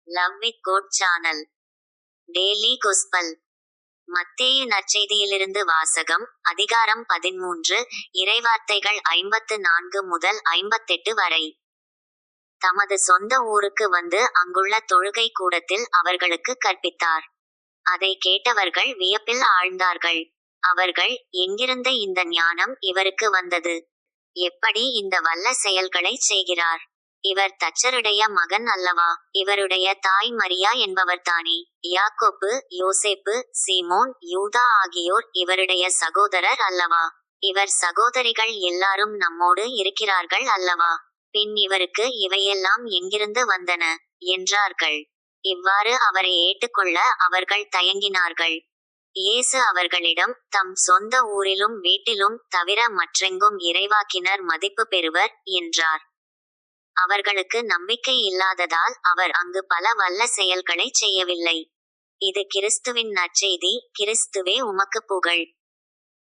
Love with God channel daily gospel. மத்தேயு நற்செய்தியிலிருந்து வாசகம். அதிகாரம் 13. இறைவார்த்தைகள் 54 முதல் 58 வரை. தமது சொந்த ஊருக்கு வந்து அங்குள்ள தொழுகை கூடத்தில் அவர்களுக்கு கற்பித்தார். அதை கேட்டவர்கள் வியப்பில் ஆழ்ந்தார்கள். அவர்கள், எங்கிருந்த இந்த ஞானம் இவருக்கு வந்தது? எப்படி இந்த வல்ல செயல்களைச் செய்கிறார்? இவர் தச்சருடைய மகன் அல்லவா? இவருடைய தாய் மரியா என்பவர்தானே? யாக்கோப்பு, யோசேப்பு, சீமோன், யூதா ஆகியோர் இவருடைய சகோதரர் அல்லவா? இவர் சகோதரிகள் எல்லாரும் நம்மோடு இருக்கிறார்கள் அல்லவா? பின் இவருக்கு இவையெல்லாம் எங்கிருந்து வந்தன? என்றார்கள். இவ்வாறு அவரை ஏற்றுக்கொள்ள அவர்கள் தயங்கினார்கள். இயேசு அவர்களிடம், தம் சொந்த ஊரிலும் வீட்டிலும் தவிர மற்றெங்கும் இறைவாக்கினர் மதிப்பு பெறுவர், என்றார். அவர்களுக்கு நம்பிக்கை இல்லாததால் அவர் அங்கு பல வல்ல செயல்களைச் செய்யவில்லை. இது கிறிஸ்துவின் நற்செய்தி. கிறிஸ்துவே உமக்கு புகழ்.